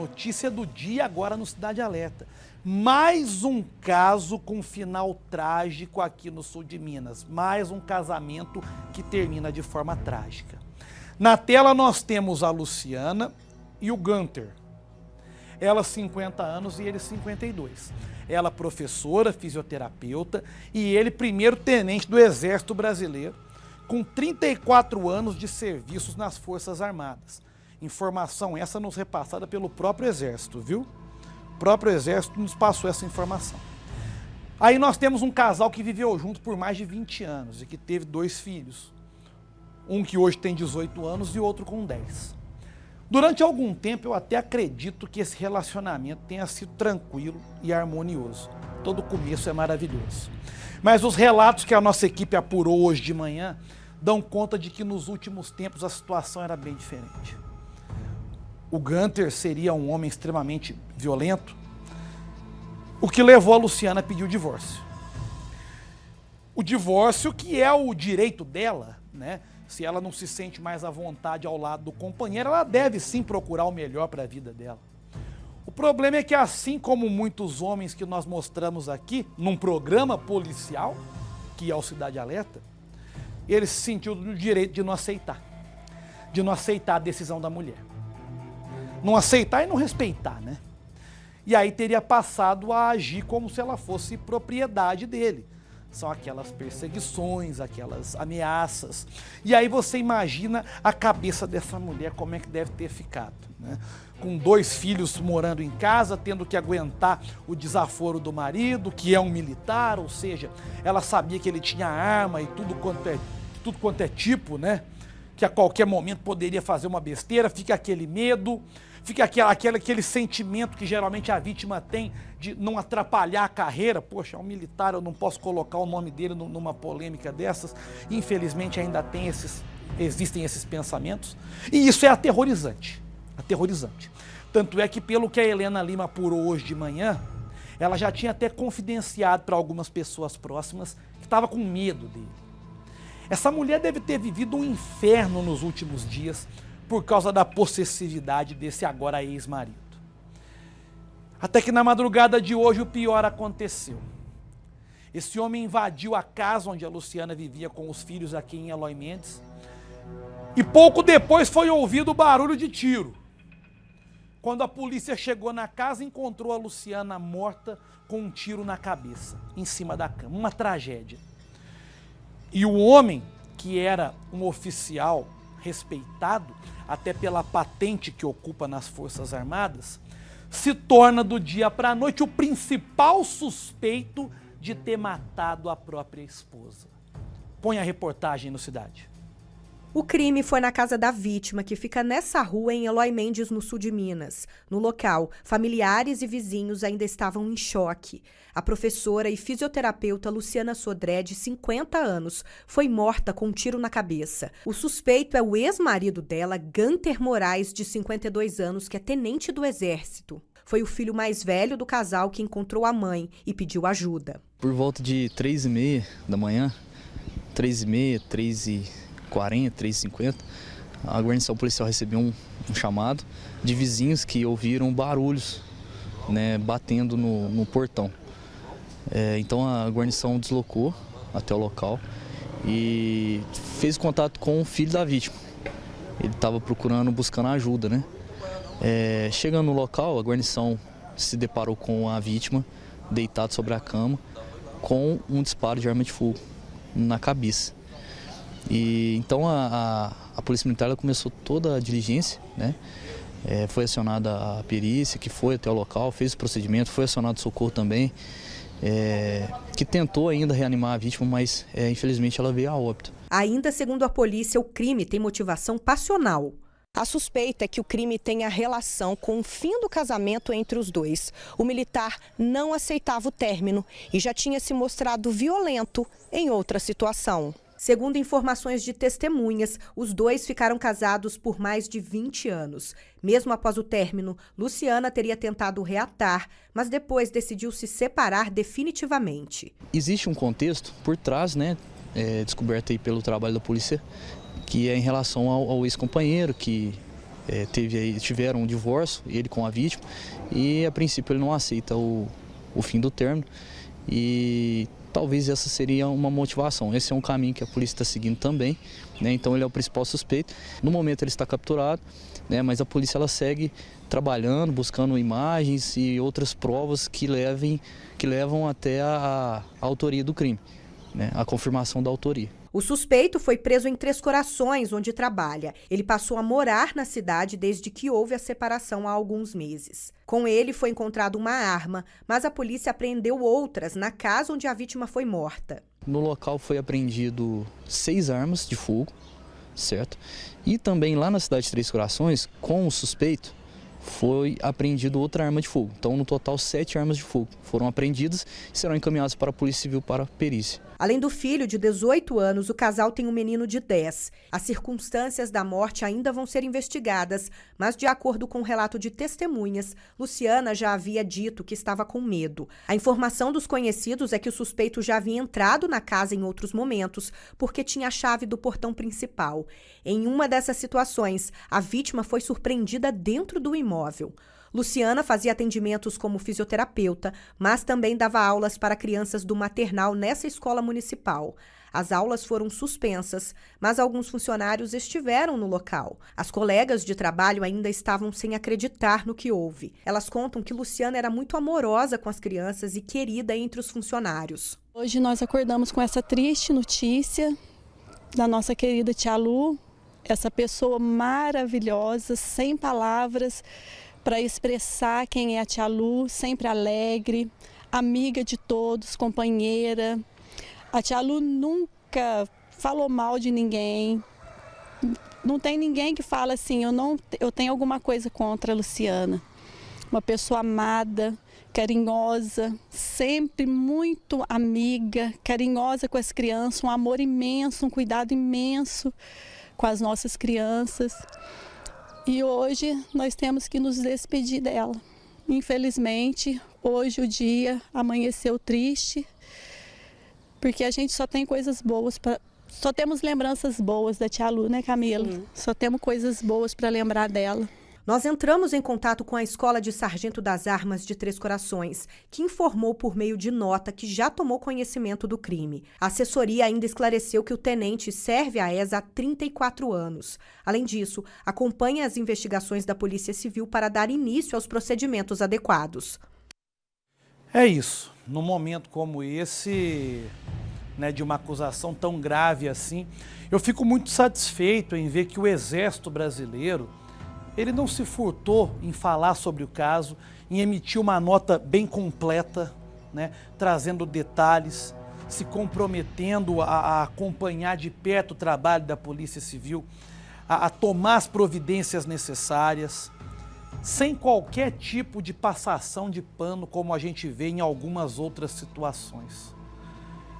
notícia do dia agora no Cidade Alerta. Mais um caso com final trágico aqui no sul de Minas. Mais um casamento que termina de forma trágica. Na tela nós temos a Luciana e o Gunter. Ela 50 anos e ele 52. Ela professora, fisioterapeuta e ele primeiro-tenente do Exército Brasileiro, com 34 anos de serviços nas Forças Armadas. Informação essa nos repassada pelo próprio Exército, viu? O próprio Exército nos passou essa informação. Aí nós temos um casal que viveu junto por mais de 20 anos e que teve 2 filhos. Um que hoje tem 18 anos e outro com 10. Durante algum tempo eu até acredito que esse relacionamento tenha sido tranquilo e harmonioso. Todo começo é maravilhoso. Mas os relatos que a nossa equipe apurou hoje de manhã dão conta de que nos últimos tempos a situação era bem diferente. O Gunter seria um homem extremamente violento, o que levou a Luciana a pedir o divórcio. O divórcio que é o direito dela, né? Se ela não se sente mais à vontade ao lado do companheiro, ela deve sim procurar o melhor para a vida dela. O problema é que assim como muitos homens que nós mostramos aqui, num programa policial, que é o Cidade Alerta, ele se sentiu no direito de não aceitar a decisão da mulher. Não aceitar e não respeitar, né? E aí teria passado a agir como se ela fosse propriedade dele. São aquelas perseguições, aquelas ameaças. E aí você imagina a cabeça dessa mulher, como é que deve ter ficado, né? Com 2 filhos morando em casa, tendo que aguentar o desaforo do marido, que é um militar, ou seja, ela sabia que ele tinha arma e tudo quanto é tipo, né? Que a qualquer momento poderia fazer uma besteira, fica aquele medo, fica aquele sentimento que geralmente a vítima tem de não atrapalhar a carreira. Poxa, é um militar, eu não posso colocar o nome dele numa polêmica dessas. Infelizmente ainda existem esses pensamentos. E isso é aterrorizante, aterrorizante. Tanto é que pelo que a Helena Lima apurou hoje de manhã, ela já tinha até confidenciado para algumas pessoas próximas que estava com medo dele. Essa mulher deve ter vivido um inferno nos últimos dias por causa da possessividade desse agora ex-marido. Até que na madrugada de hoje o pior aconteceu. Esse homem invadiu a casa onde a Luciana vivia com os filhos aqui em Eloy Mendes e pouco depois foi ouvido o barulho de tiro. Quando a polícia chegou na casa, encontrou a Luciana morta com um tiro na cabeça, em cima da cama. Uma tragédia. E o homem, que era um oficial respeitado, até pela patente que ocupa nas Forças Armadas, se torna do dia para a noite o principal suspeito de ter matado a própria esposa. Põe a reportagem no Cidade. O crime foi na casa da vítima, que fica nessa rua em Eloy Mendes, no sul de Minas. No local, familiares e vizinhos ainda estavam em choque. A professora e fisioterapeuta Luciana Sodré, de 50 anos, foi morta com um tiro na cabeça. O suspeito é o ex-marido dela, Gunter Moraes, de 52 anos, que é tenente do Exército. Foi o filho mais velho do casal que encontrou a mãe e pediu ajuda. Por volta de 3h30 da manhã, 3h30, 3h40, 3h50, a guarnição policial recebeu um chamado de vizinhos que ouviram barulhos, né, batendo no portão. Então a guarnição deslocou até o local e fez contato com o filho da vítima. Ele estava buscando ajuda, né? Chegando no local, a guarnição se deparou com a vítima deitado sobre a cama com um disparo de arma de fogo na cabeça. E então a Polícia Militar ela começou toda a diligência, né? Foi acionada a perícia, que foi até o local, fez o procedimento, foi acionado o socorro também, que tentou ainda reanimar a vítima, mas infelizmente ela veio a óbito. Ainda segundo a polícia, o crime tem motivação passional. A suspeita é que o crime tenha relação com o fim do casamento entre os dois. O militar não aceitava o término e já tinha se mostrado violento em outra situação. Segundo informações de testemunhas, os dois ficaram casados por mais de 20 anos. Mesmo após o término, Luciana teria tentado reatar, mas depois decidiu se separar definitivamente. Existe um contexto por trás, né, descoberto aí pelo trabalho da polícia, que é em relação ao ex-companheiro, que tiveram um divórcio, ele com a vítima, e a princípio ele não aceita o fim do término, e talvez essa seria uma motivação. Esse é um caminho que a polícia está seguindo também, né? Então ele é o principal suspeito. No momento ele está capturado, né? Mas a polícia ela segue trabalhando, buscando imagens e outras provas que levam até a autoria do crime, né? A confirmação da autoria. O suspeito foi preso em Três Corações, onde trabalha. Ele passou a morar na cidade desde que houve a separação há alguns meses. Com ele foi encontrada uma arma, mas a polícia apreendeu outras na casa onde a vítima foi morta. No local foi apreendido 6 armas de fogo, certo? E também lá na cidade de Três Corações, com o suspeito, foi apreendido outra arma de fogo. Então, no total, 7 armas de fogo foram apreendidas e serão encaminhadas para a Polícia Civil para perícia. Além do filho de 18 anos, o casal tem um menino de 10. As circunstâncias da morte ainda vão ser investigadas, mas de acordo com o relato de testemunhas, Luciana já havia dito que estava com medo. A informação dos conhecidos é que o suspeito já havia entrado na casa em outros momentos, porque tinha a chave do portão principal. Em uma dessas situações, a vítima foi surpreendida dentro do imóvel. Luciana fazia atendimentos como fisioterapeuta, mas também dava aulas para crianças do maternal nessa escola municipal. As aulas foram suspensas, mas alguns funcionários estiveram no local. As colegas de trabalho ainda estavam sem acreditar no que houve. Elas contam que Luciana era muito amorosa com as crianças e querida entre os funcionários. Hoje nós acordamos com essa triste notícia da nossa querida tia Lu, essa pessoa maravilhosa, sem palavras, para expressar quem é a tia Lu, sempre alegre, amiga de todos, companheira. A tia Lu nunca falou mal de ninguém. Não tem ninguém que fala assim, eu tenho alguma coisa contra a Luciana. Uma pessoa amada, carinhosa, sempre muito amiga, carinhosa com as crianças, um amor imenso, um cuidado imenso com as nossas crianças. E hoje nós temos que nos despedir dela. Infelizmente, hoje o dia amanheceu triste, porque a gente só tem coisas boas, só temos lembranças boas da tia Lu, né, Camila? Sim. Só temos coisas boas para lembrar dela. Nós entramos em contato com a Escola de Sargento das Armas de Três Corações, que informou por meio de nota que já tomou conhecimento do crime. A assessoria ainda esclareceu que o tenente serve à ESA há 34 anos. Além disso, acompanha as investigações da Polícia Civil para dar início aos procedimentos adequados. É isso. Num momento como esse, né, de uma acusação tão grave assim, eu fico muito satisfeito em ver que o Exército Brasileiro ele não se furtou em falar sobre o caso, em emitir uma nota bem completa, né, trazendo detalhes, se comprometendo a acompanhar de perto o trabalho da Polícia Civil, a tomar as providências necessárias, sem qualquer tipo de passação de pano, como a gente vê em algumas outras situações.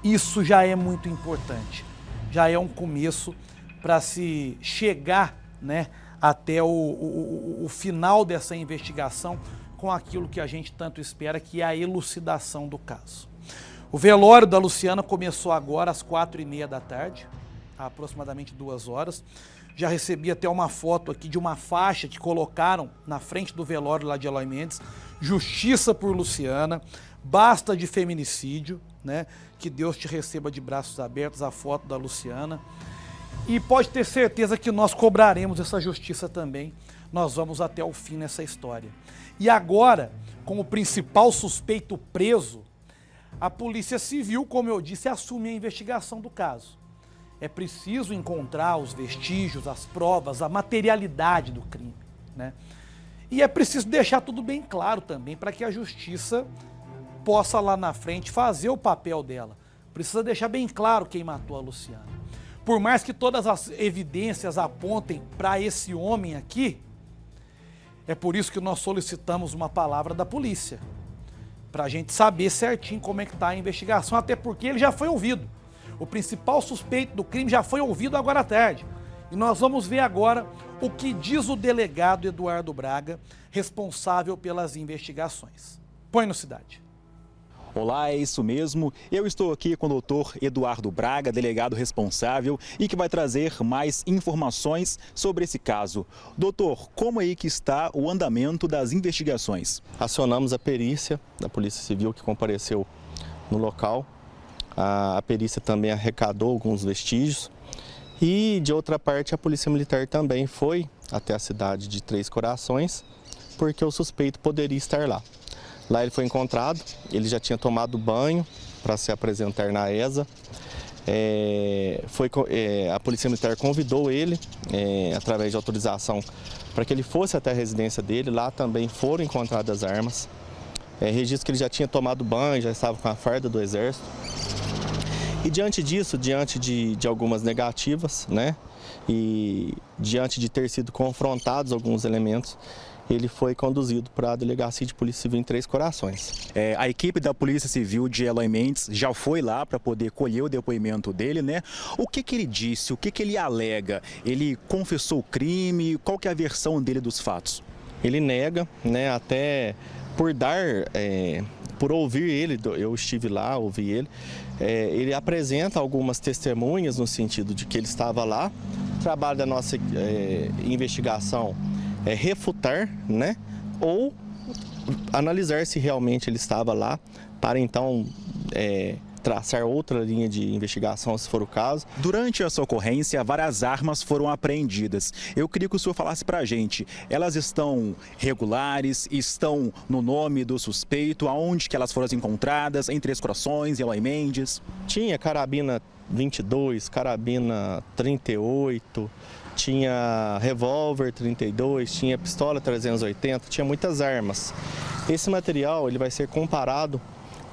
Isso já é muito importante, já é um começo para se chegar, né, até o final dessa investigação com aquilo que a gente tanto espera, que é a elucidação do caso. O velório da Luciana começou agora às 4h30 da tarde, há aproximadamente 2 horas. Já recebi até uma foto aqui de uma faixa que colocaram na frente do velório lá de Eloy Mendes, Justiça por Luciana, basta de feminicídio, né? Que Deus te receba de braços abertos, a foto da Luciana. E pode ter certeza que nós cobraremos essa justiça também. Nós vamos até o fim nessa história. E agora, com o principal suspeito preso, a Polícia Civil, como eu disse, assume a investigação do caso. É preciso encontrar os vestígios, as provas, a materialidade do crime, né? E é preciso deixar tudo bem claro também, para que a justiça possa lá na frente fazer o papel dela. Precisa deixar bem claro quem matou a Luciana. Por mais que todas as evidências apontem para esse homem aqui, é por isso que nós solicitamos uma palavra da polícia, para a gente saber certinho como é que está a investigação, até porque ele já foi ouvido. O principal suspeito do crime já foi ouvido agora à tarde. E nós vamos ver agora o que diz o delegado Eduardo Braga, responsável pelas investigações. Põe no Cidade. Olá, é isso mesmo. Eu estou aqui com o doutor Eduardo Braga, delegado responsável, e que vai trazer mais informações sobre esse caso. Doutor, como aí que está o andamento das investigações? Acionamos a perícia da Polícia Civil que compareceu no local. A perícia também arrecadou alguns vestígios. E, de outra parte, a Polícia Militar também foi até a cidade de Três Corações, porque o suspeito poderia estar lá. Lá ele foi encontrado, ele já tinha tomado banho para se apresentar na ESA. A Polícia Militar convidou ele, através de autorização, para que ele fosse até a residência dele. Lá também foram encontradas armas. Registro que ele já tinha tomado banho, já estava com a farda do Exército. E diante disso, diante de algumas negativas, né, e diante de ter sido confrontados alguns elementos, ele foi conduzido para a Delegacia de Polícia Civil em Três Corações. A equipe da Polícia Civil de Eloy Mendes já foi lá para poder colher o depoimento dele, né? O que ele disse? O que ele alega? Ele confessou o crime? Qual que é a versão dele dos fatos? Ele nega, né? Até por ouvir ele, eu estive lá, ouvi ele. Ele apresenta algumas testemunhas no sentido de que ele estava lá. O trabalho da nossa investigação é refutar, né, ou analisar se realmente ele estava lá, para então traçar outra linha de investigação, se for o caso. Durante essa ocorrência, várias armas foram apreendidas. Eu queria que o senhor falasse para a gente, elas estão regulares, estão no nome do suspeito, aonde que elas foram encontradas, em Três Corações, em Eloy Mendes? Tinha carabina 22, carabina 38, tinha revólver 32, tinha pistola 380, tinha muitas armas. Esse material ele vai ser comparado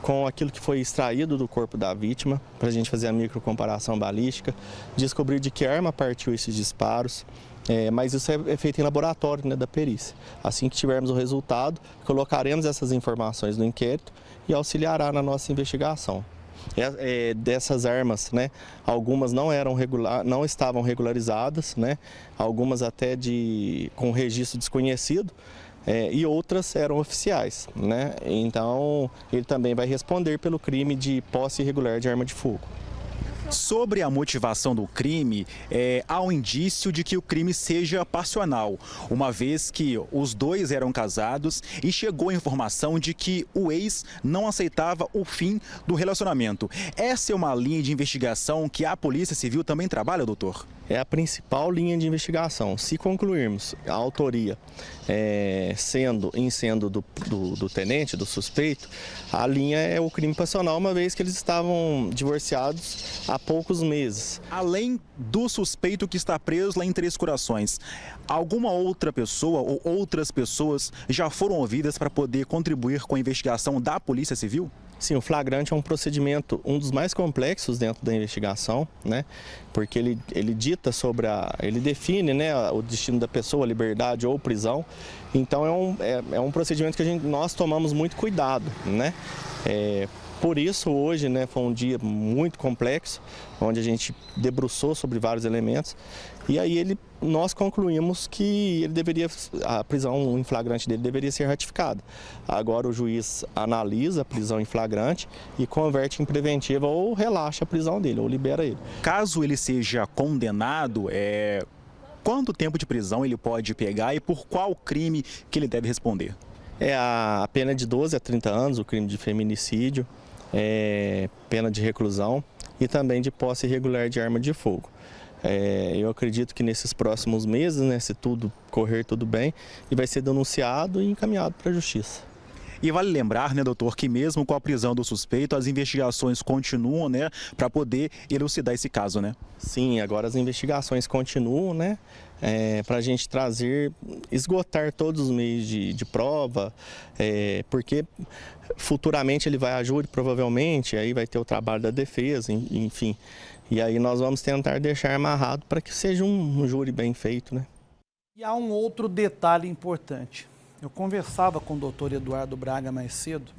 com aquilo que foi extraído do corpo da vítima, para a gente fazer a microcomparação balística, descobrir de que arma partiu esses disparos, mas isso é feito em laboratório, né, da perícia. Assim que tivermos o resultado, colocaremos essas informações no inquérito e auxiliará na nossa investigação. Dessas armas, né, algumas não estavam regularizadas, né, algumas até com registro desconhecido, e outras eram oficiais, né? Então ele também vai responder pelo crime de posse irregular de arma de fogo. Sobre a motivação do crime, há um indício de que o crime seja passional, uma vez que os dois eram casados e chegou a informação de que o ex não aceitava o fim do relacionamento. Essa é uma linha de investigação que a Polícia Civil também trabalha, doutor? É a principal linha de investigação. Se concluirmos a autoria sendo do tenente, do suspeito, a linha é o crime passional, uma vez que eles estavam divorciados há poucos meses. Além do suspeito que está preso lá em Três Corações, alguma outra pessoa ou outras pessoas já foram ouvidas para poder contribuir com a investigação da Polícia Civil? Sim, o flagrante é um procedimento, um dos mais complexos dentro da investigação, né? Porque ele dita ele define, né, o destino da pessoa, liberdade ou prisão. Então é um procedimento que nós tomamos muito cuidado, né? Por isso, hoje, né, foi um dia muito complexo, onde a gente debruçou sobre vários elementos. E aí nós concluímos que a prisão em flagrante dele deveria ser ratificada. Agora o juiz analisa a prisão em flagrante e converte em preventiva ou relaxa a prisão dele, ou libera ele. Caso ele seja condenado, quanto tempo de prisão ele pode pegar e por qual crime que ele deve responder? A pena de 12 a 30 anos, o crime de feminicídio, pena de reclusão e também de posse irregular de arma de fogo. Eu acredito que nesses próximos meses, né, se tudo correr tudo bem, ele vai ser denunciado e encaminhado para a justiça. E vale lembrar, né, doutor, que mesmo com a prisão do suspeito, as investigações continuam, né, para poder elucidar esse caso, né? Sim, agora as investigações continuam, né, para a gente esgotar todos os meios de prova, porque futuramente ele vai a júri, provavelmente, aí vai ter o trabalho da defesa, enfim. E aí nós vamos tentar deixar amarrado para que seja um júri bem feito, né? E há um outro detalhe importante. Eu conversava com o doutor Eduardo Braga mais cedo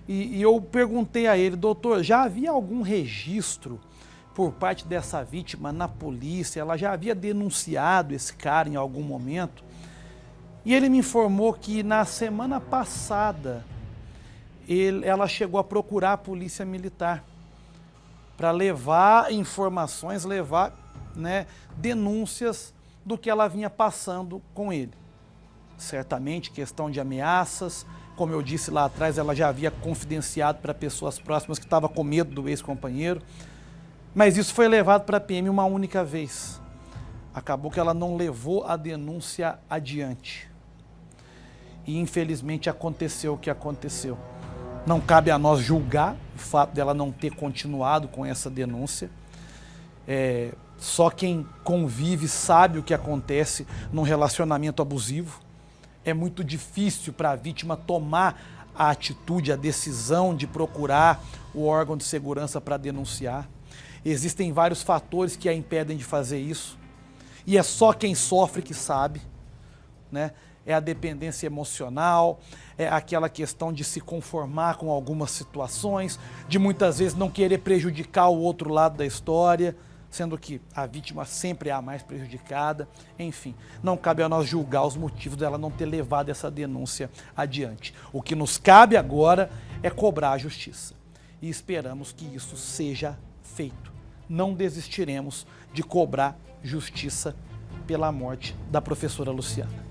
e eu perguntei a ele, doutor, já havia algum registro por parte dessa vítima na polícia? Ela já havia denunciado esse cara em algum momento? E ele me informou que na semana passada ela chegou a procurar a polícia militar para levar informações, levar, né, denúncias do que ela vinha passando com ele. Certamente, questão de ameaças, como eu disse lá atrás, ela já havia confidenciado para pessoas próximas que estava com medo do ex-companheiro, mas isso foi levado para a PM uma única vez. Acabou que ela não levou a denúncia adiante. E infelizmente aconteceu o que aconteceu. Não cabe a nós julgar o fato dela não ter continuado com essa denúncia. Só quem convive sabe o que acontece num relacionamento abusivo. É muito difícil para a vítima tomar a atitude, a decisão de procurar o órgão de segurança para denunciar. Existem vários fatores que a impedem de fazer isso. E é só quem sofre que sabe, né? É a dependência emocional, é aquela questão de se conformar com algumas situações, de muitas vezes não querer prejudicar o outro lado da história, sendo que a vítima sempre é a mais prejudicada. Enfim, não cabe a nós julgar os motivos dela não ter levado essa denúncia adiante. O que nos cabe agora é cobrar a justiça. E esperamos que isso seja feito. Não desistiremos de cobrar justiça pela morte da professora Luciana.